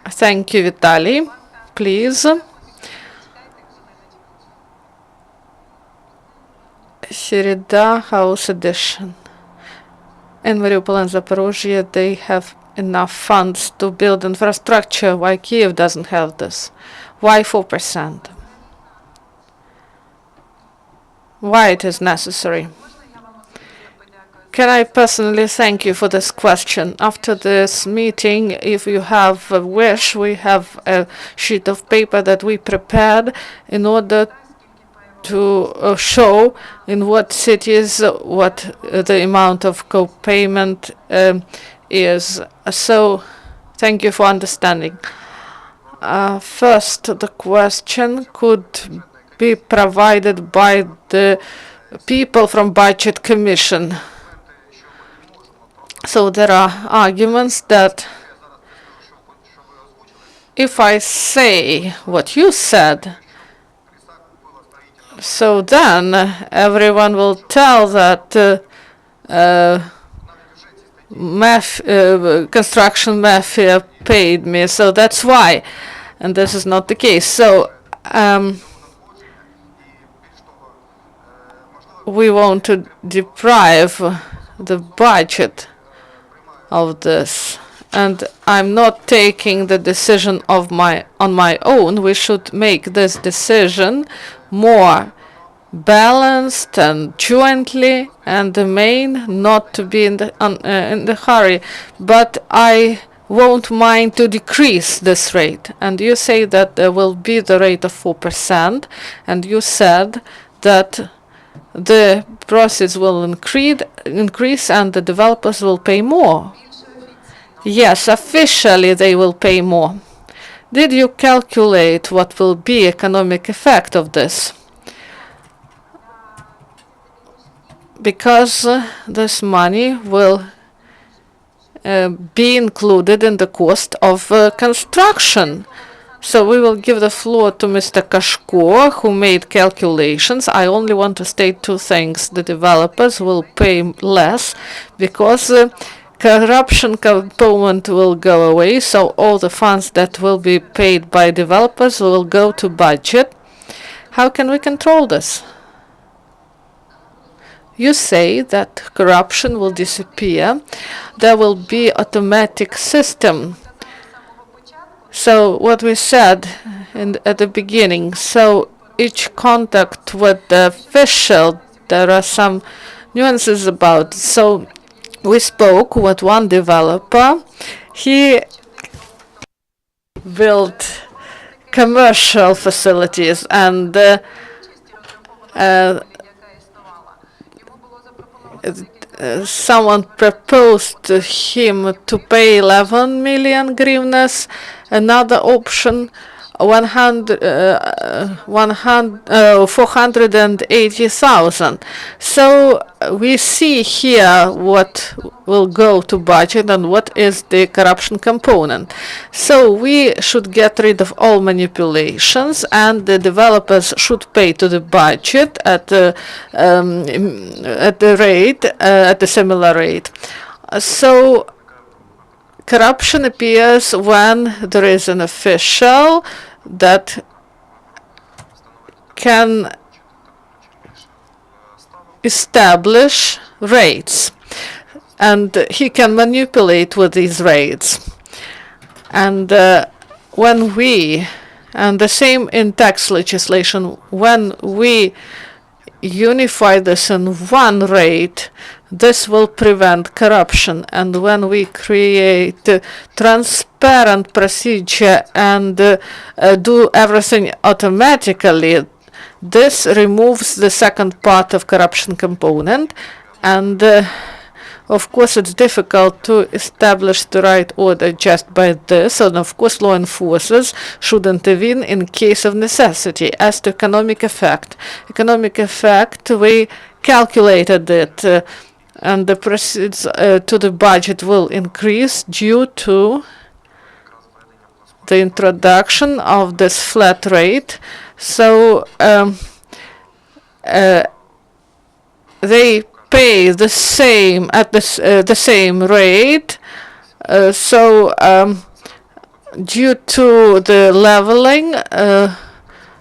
Thank you, Vitaliy. Please. Kyivrada House Edition. In Mariupol and Zaporozhye, they have enough funds to build infrastructure. Why Kyiv doesn't have this? Why 4%? Why it is necessary? Can I personally thank you for this question? After this meeting, if you have a wish, we have a sheet of paper that we prepared in order to show in what cities what the amount of co-payment is. So thank you for understanding. First, the question could be provided by the people from Budget Commission. So there are arguments that if I say what you said, so then everyone will tell that construction mafia paid me, so that's why. And this is not the case. So we want to deprive the budget of this. And I'm not taking the decision on my own. We should make this decision more balanced and jointly, and the main not to be in the hurry. But I won't mind to decrease this rate. And you say that there will be the rate of 4%, and you said that the profits will increase and the developers will pay more. Yes, officially they will pay more. Did you calculate what will be economic effect of this? Because this money will be included in the cost of construction. So we will give the floor to Mr. Kashko, who made calculations. I only want to state two things. The developers will pay less because corruption component will go away, so all the funds that will be paid by developers will go to budget. How can we control this? You say that corruption will disappear. There will be automatic system. So what we said at the beginning, so each contact with the official, there are some nuances about. So we spoke with one developer. He built commercial facilities, and someone proposed to him to pay 11 million hryvnias. Another option, 480,000. So we see here what will go to budget and what is the corruption component. So we should get rid of all manipulations, and the developers should pay to the budget at the rate, at a similar rate. So corruption appears when there is an official that can establish rates, and he can manipulate with these rates. And when we, and the same in tax legislation, when we unify this in one rate, this will prevent corruption. And when we create a transparent procedure and do everything automatically, this removes the second part of corruption component. And of course, it's difficult to establish the right order just by this, and of course law enforcers should intervene in case of necessity. As to economic effect, we calculated it, and the proceeds to the budget will increase due to the introduction of this flat rate. So they pay the same at the same rate. Due to the leveling,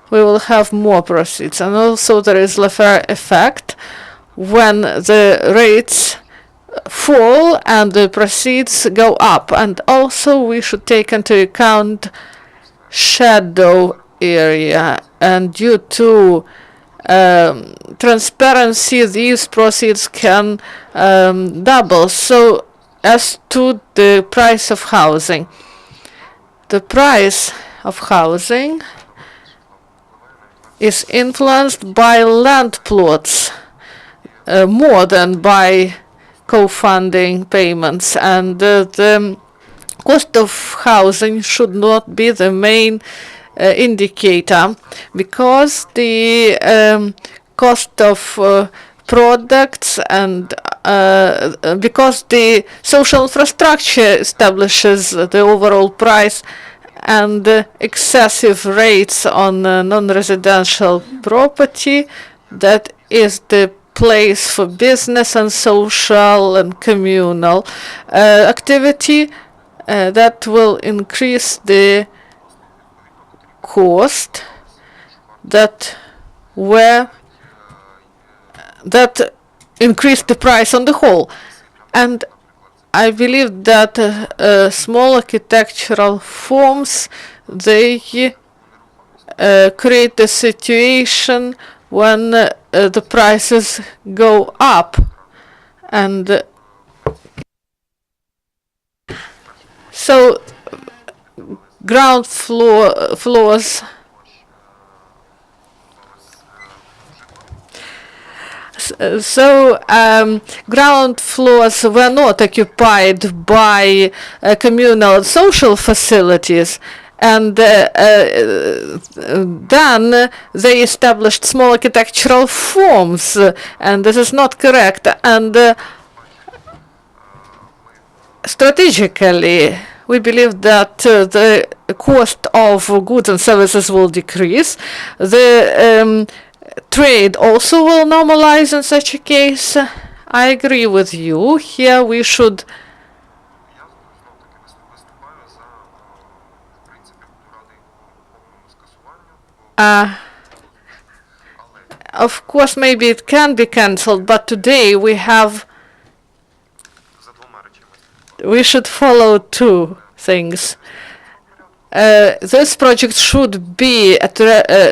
we will have more proceeds. And also there is Laffer effect when the rates fall and the proceeds go up. And also we should take into account shadow area, and due to transparency, these proceeds can double. So as to the price of housing, the price of housing is influenced by land plots more than by co-funding payments, and the cost of housing should not be the main indicator, because the cost of products and because the social infrastructure establishes the overall price, and excessive rates on non-residential property, that is the place for business and social and communal activity, that will increase the cost that increased the price on the whole. And I believe that small architectural forms, they create a situation when the prices go up, and so ground floors ground floors were not occupied by communal and social facilities, and then they established small architectural forms, and this is not correct. And strategically, we believe that the cost of goods and services will decrease. The trade also will normalize in such a case. I agree with you. Here we should of course, maybe it can be cancelled, but today we should follow two things. This project should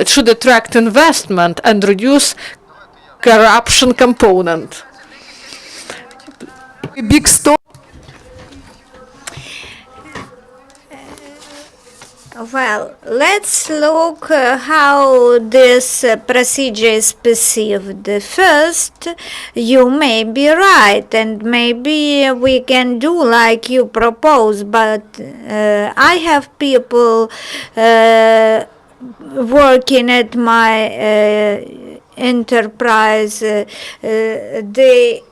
should attract investment and reduce corruption component. Big stop. Well, let's look how this procedure is perceived. First, you may be right, and maybe we can do like you propose, but I have people working at my enterprise. They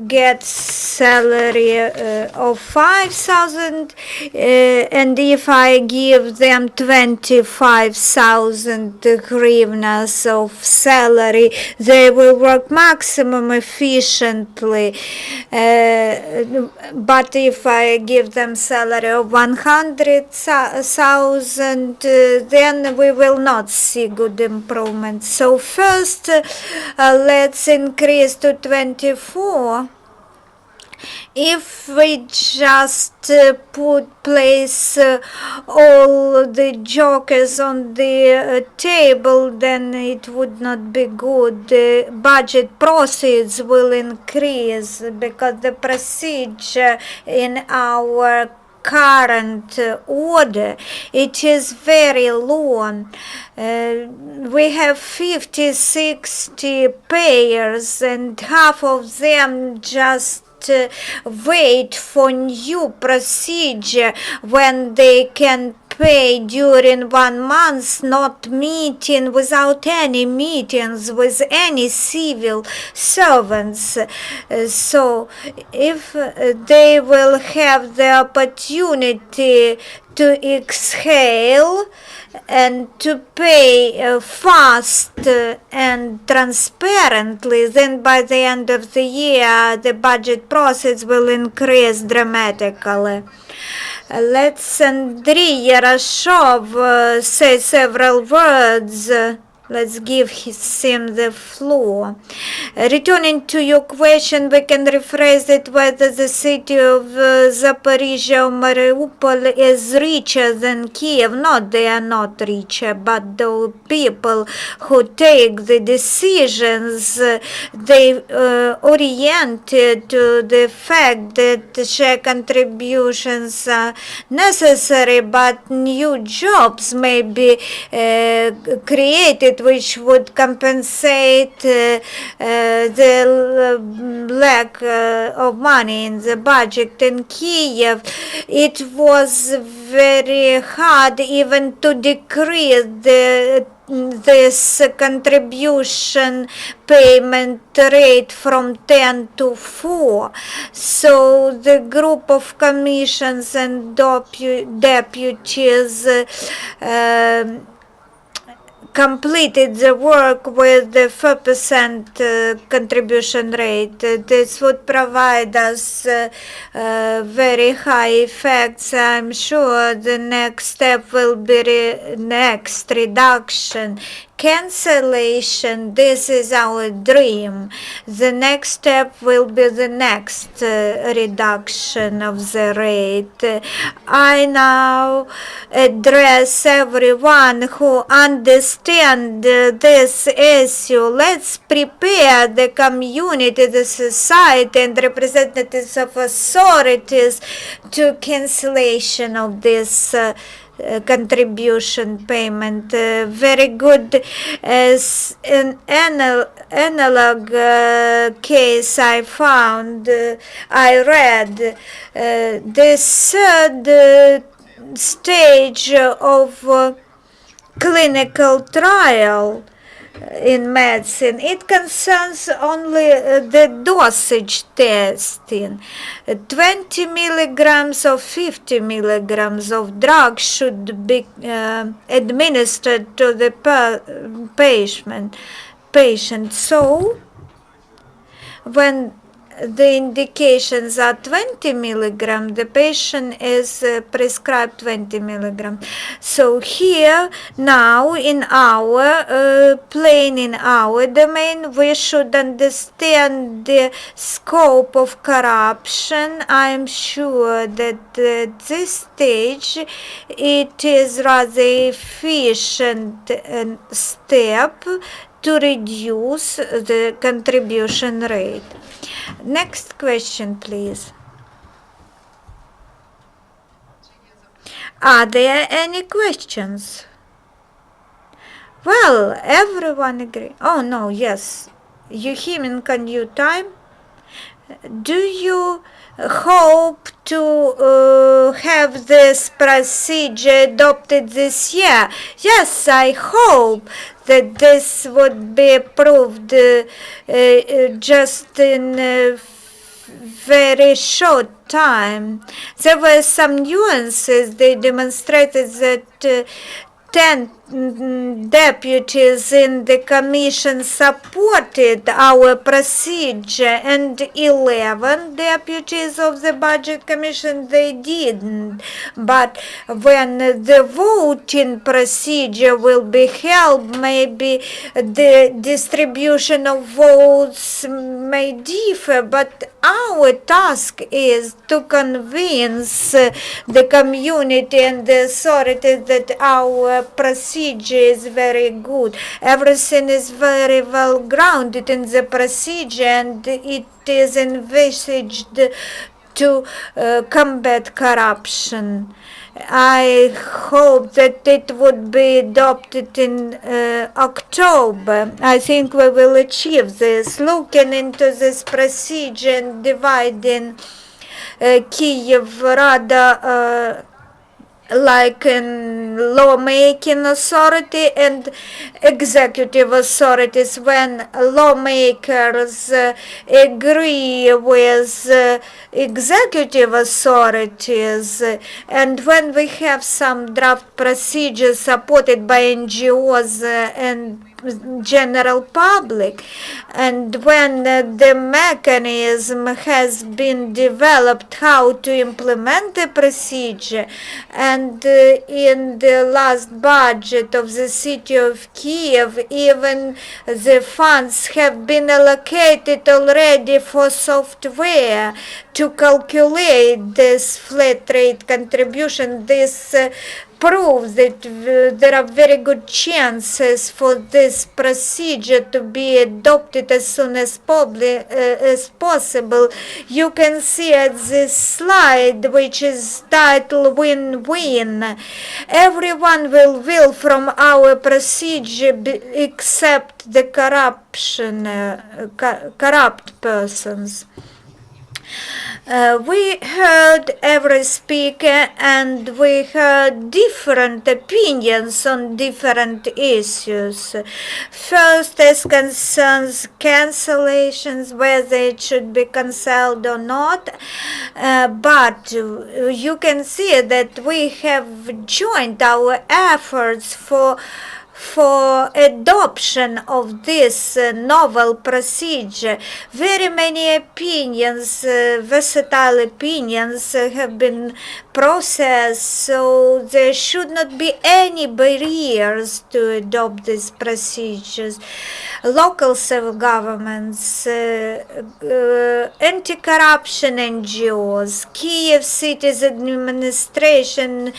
get salary of 5,000, and if I give them 25,000 hryvnias of salary, they will work maximum efficiently. But if I give them salary of 100,000, then we will not see good improvement. So first, let's increase to 24. If we just place all the jokers on the table, then it would not be good. The budget proceeds will increase because the procedure in our current order, it is very long. We have 50-60 payers, and half of them just wait for new procedure when they can pay during 1 month, not meeting without any meetings with any civil servants. So if they will have the opportunity to exhale and to pay fast and transparently, then by the end of the year the budget process will increase dramatically. Let's Andriy Erashov say several words. Let's give him the floor. Returning to your question, we can rephrase it whether the city of Zaporizhia or Mariupol is richer than Kyiv. No, they are not richer, but the people who take the decisions, they oriented to the fact that share contributions are necessary, but new jobs may be created which would compensate the lack of money in the budget. In Kyiv, it was very hard even to decrease this contribution payment rate from 10 to 4. So the group of commissions and deputies completed the work with the 4% contribution rate. This would provide us very high effects. I'm sure the next step will be next reduction. Cancellation, this is our dream. The next step will be the next reduction of the rate. I now address everyone who understands this issue. Let's prepare the community, the society, and representatives of authorities to cancellation of this contribution payment. Very good. As an analog case I found, I read the third stage of clinical trial in medicine. It concerns only the dosage testing. 20 milligrams or 50 milligrams of drug should be administered to the patient. So when the indications are 20 milligrams, the patient is prescribed 20 milligrams. So here now in our in our domain, we should understand the scope of corruption. I'm sure that at this stage it is rather efficient step to reduce the contribution rate. Next question, please. Are there any questions? Well, everyone agree. Oh no, yes. Euhimin, can you time? Do you hope to have this procedure adopted this year? Yes, I hope that this would be approved just in a very short time. There were some nuances. They demonstrated that 10 deputies in the commission supported our procedure and 11 deputies of the budget commission they didn't. But when the voting procedure will be held, maybe the distribution of votes may differ, but our task is to convince the community and the authorities that our procedure is very good. Everything is very well grounded in the procedure, and it is envisaged to combat corruption. I hope that it would be adopted in October. I think we will achieve this. Looking into this procedure and dividing Kyivrada like in lawmaking authority and executive authorities. When lawmakers agree with executive authorities, and when we have some draft procedures supported by NGOs and general public, and when the mechanism has been developed how to implement the procedure, and in the last budget of the city of Kyiv, even the funds have been allocated already for software to calculate this flat rate contribution. This proves that there are very good chances for this procedure to be adopted as soon as possible. You can see at this slide, which is titled Win-Win. Everyone will from our procedure except the corrupt persons. We heard every speaker, and we heard different opinions on different issues. First, as concerns cancellations, whether it should be cancelled or not, but you can see that we have joined our efforts for adoption of this novel procedure. Very many opinions, versatile opinions have been processed, so there should not be any barriers to adopt these procedures. Local civil governments, anti-corruption NGOs, Kyiv city's administration,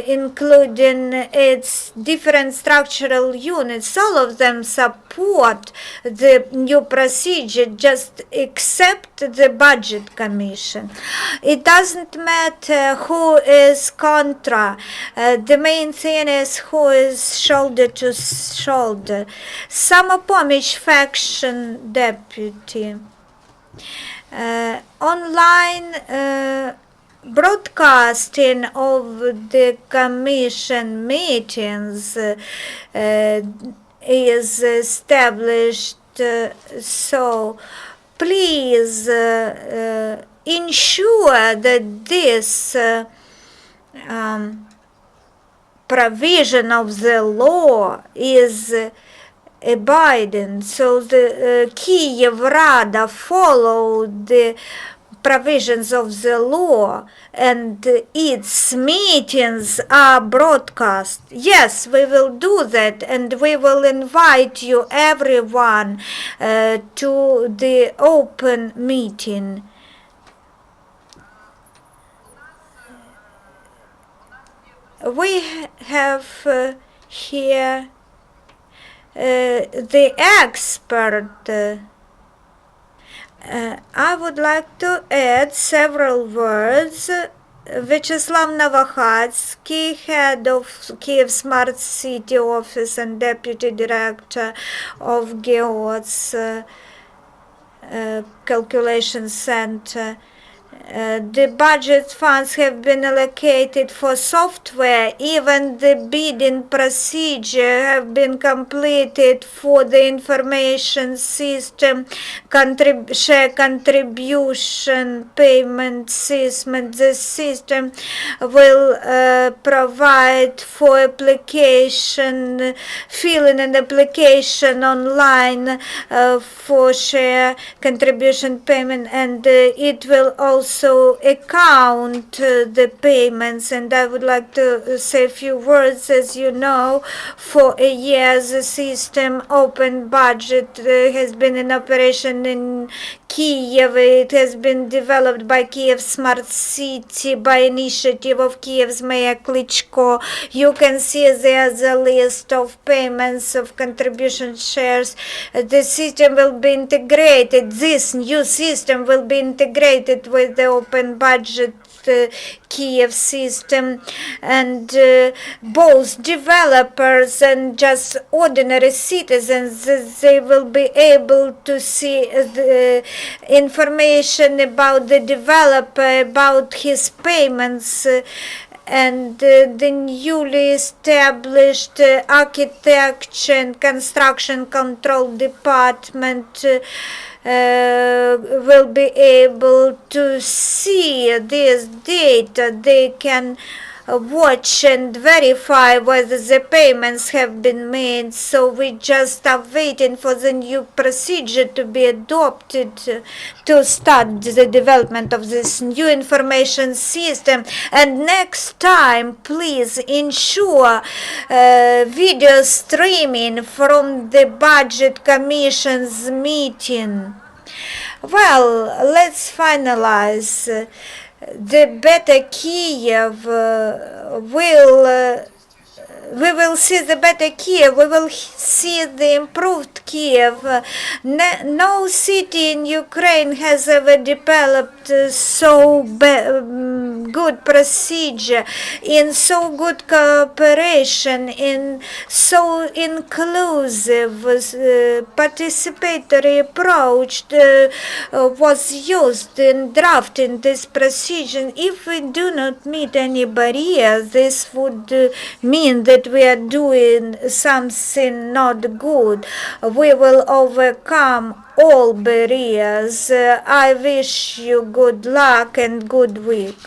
including its different structural units, all of them support the new procedure, just except the budget commission. It doesn't matter who is contra. The main thing is who is shoulder to shoulder. Samopomich faction deputy. Online broadcasting of the commission meetings is established, so please ensure that this provision of the law is abiding, so the Kyivrada followed the provisions of the law and its meetings are broadcast. Yes, we will do that, and we will invite you everyone to the open meeting. We have here the expert. I would like to add several words Vyacheslav Novokhatsky, head of Kyiv Smart City Office and deputy director of GEOD's calculation center. The budget funds have been allocated for software. Even the bidding procedure have been completed for the information system, share contribution payment system. The system will provide for application, filling an application online for share contribution payment, and it will also account the payments. And I would like to say a few words. As you know, for a year the system open budget has been in operation in Kyiv. It has been developed by Kyiv Smart City by initiative of Kyiv's Mayor Klitschko. You can see there's a list of payments of contribution shares. The system will be integrated. This new system will be integrated with the open budget Kyiv system, and both developers and just ordinary citizens, they will be able to see the information about the developer, about his payments, and the newly established architecture and construction control department will be able to see this data. They can watch and verify whether the payments have been made. So we just are waiting for the new procedure to be adopted to start the development of this new information system. And next time, please ensure video streaming from the Budget Commission's meeting. Well, let's finalize. The better Kyiv we will see the better Kyiv, we will see the improved Kyiv. No city in Ukraine has ever developed so good procedure, in so good cooperation, in so inclusive participatory approach was used in drafting this procedure. If we do not meet any barrier, this would mean that we are doing something not good. We will overcome all barriers. I wish you good luck and good week.